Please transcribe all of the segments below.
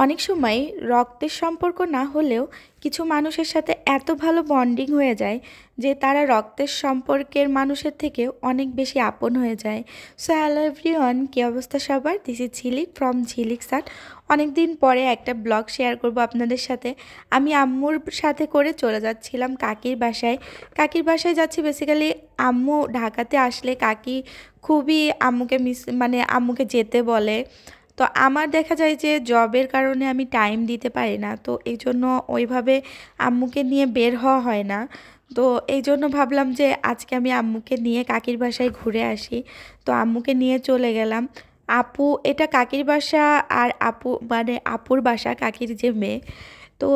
অনেক সময় রক্তের সম্পর্ক না হলেও কিছু মানুষের সাথে এত ভালো বন্ডিং হয়ে যায় যে তারা রক্তের সম্পর্কের মানুষের থেকে অনেক বেশি আপন হয়ে যায়। সো হ্যালো এভরিওয়ান, কী অবস্থা সবার? দিস ইজ ঝিলিক ফ্রম ঝিলিক সাট। অনেক দিন পরে একটা ব্লগ শেয়ার করব আপনাদের সাথে। আমি আম্মুর সাথে করে চলে যাচ্ছিলাম কাকির বাসায়। কাকির বাসায় যাচ্ছি বেসিক্যালি, আম্মু ঢাকাতে আসলে কাকি খুবই আম্মুকে আম্মুকে যেতে বলে। তো আমার দেখা যায় যে জবের কারণে আমি টাইম দিতে পারি না, তো এই জন্য ওইভাবে আম্মুকে নিয়ে বের হওয়া হয় না। তো এই জন্য ভাবলাম যে আজকে আমি আম্মুকে নিয়ে কাকির বাসায় ঘুরে আসি। তো আম্মুকে নিয়ে চলে গেলাম। আপু, এটা কাকির বাসা, আর আপু আপুর বাসা, কাকির যে মেয়ে। তো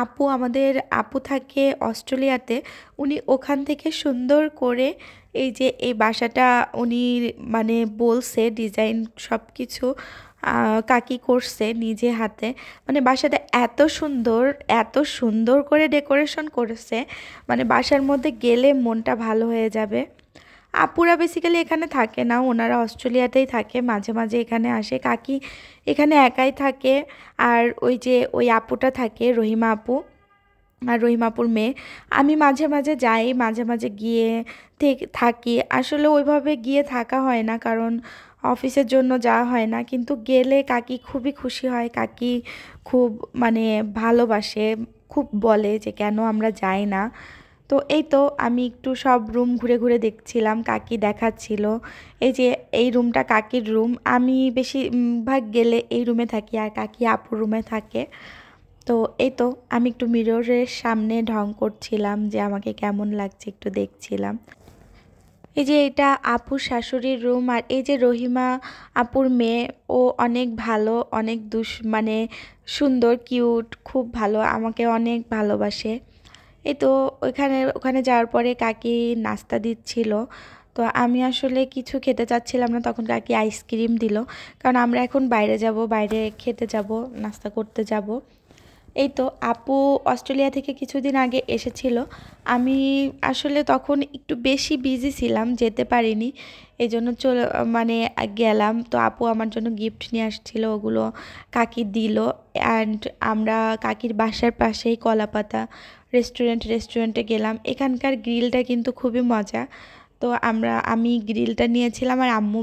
আপু, আমাদের আপু থাকে অস্ট্রেলিয়াতে। উনি ওখান থেকে সুন্দর করে এই যে এই বাসাটা উনি বলছে ডিজাইন সব কিছু কাকি করছে নিজে হাতে। বাসাটা এত সুন্দর, এত সুন্দর করে ডেকোরেশন করেছে, বাসার মধ্যে গেলে মনটা ভালো হয়ে যাবে। আপুরা বেসিক্যালি এখানে থাকে না, ওনারা অস্ট্রেলিয়াতেই থাকে, মাঝে মাঝে এখানে আসে। কাকি এখানে একাই থাকে। আর ওই যে ওই আপুটা থাকে, রহিমা আপু, আর রহিমাপুর মেয়ে। আমি মাঝে মাঝে যাই, মাঝে মাঝে গিয়ে থাকি। আসলে ওইভাবে গিয়ে থাকা হয় না, কারণ অফিসের জন্য যাওয়া হয় না, কিন্তু গেলে কাকি খুবই খুশি হয়। কাকি খুব ভালোবাসে, খুব বলে যে কেন আমরা যাই না। তো এই তো আমি একটু সব রুম ঘুরে ঘুরে দেখছিলাম, কাকি দেখাচ্ছিল। এই যে এই রুমটা কাকির রুম। আমি বেশিরভাগ গেলে এই রুমে থাকি, আর কাকি আপুর রুমে থাকে। তো এই তো আমি একটু মিররের সামনে ঢং করছিলাম যে আমাকে কেমন লাগছে একটু দেখছিলাম। এই যে এটা আপুর শাশুড়ির রুম, আর এই যে রহিমা আপুর মেয়ে, ও অনেক ভালো, অনেক সুন্দর, কিউট, খুব ভালো, আমাকে অনেক ভালোবাসে। এই তো ওখানে যাওয়ার পরে কাকি নাস্তা দিচ্ছিল। তো আমি আসলে কিছু খেতে চাচ্ছিলাম না, তখন কাকি আইসক্রিম দিল, কারণ আমরা এখন বাইরে যাব, বাইরে খেতে যাব, নাস্তা করতে যাব। এই তো আপু অস্ট্রেলিয়া থেকে কিছুদিন আগে এসেছিল। আমি আসলে তখন একটু বেশি বিজি ছিলাম, যেতে পারিনি। এই জন্য গেলাম। তো আপু আমার জন্য গিফট নিয়ে আসছিল, ওগুলো কাকি দিল। অ্যান্ড আমরা কাকির বাসার পাশেই কলাপাতা রেস্টুরেন্টে গেলাম। এখানকার গ্রিলটা কিন্তু খুবই মজা। তো আমি গ্রিলটা নিয়েছিলাম, আর আম্মু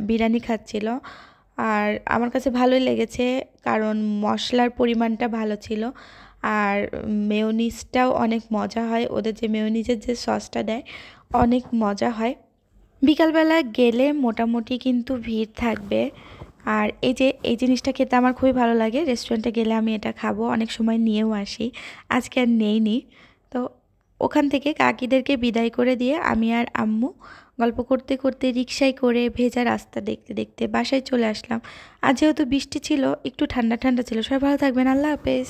বিরিয়ানি খাচ্ছিল। আর আমার কাছে ভালোই লেগেছে, কারণ মশলার পরিমাণটা ভালো ছিল, আর মেয়োনিজটাও অনেক মজা হয়। ওদের যে মেয়োনিজের যে সসটা দেয়, অনেক মজা হয়। বিকালবেলা গেলে মোটামুটি কিন্তু ভিড় থাকবে। আর এই জিনিসটা খেতে আমার খুবই ভালো লাগে। রেস্টুরেন্টে গেলে আমি এটা খাবো, অনেক সময় নিয়েও আসি। আজকে আর নেইনি। তো ওখান থেকে কাকিদেরকে বিদায় করে দিয়ে আমি আর আম্মু গল্প করতে করতে রিকশায় করে ভেজা রাস্তা দেখতে দেখতে বাসায় চলে আসলাম। আর যেহেতু বৃষ্টি ছিল, একটু ঠান্ডা ঠান্ডা ছিল। সবাই ভালো থাকবেন, আল্লাহ হাফেজ।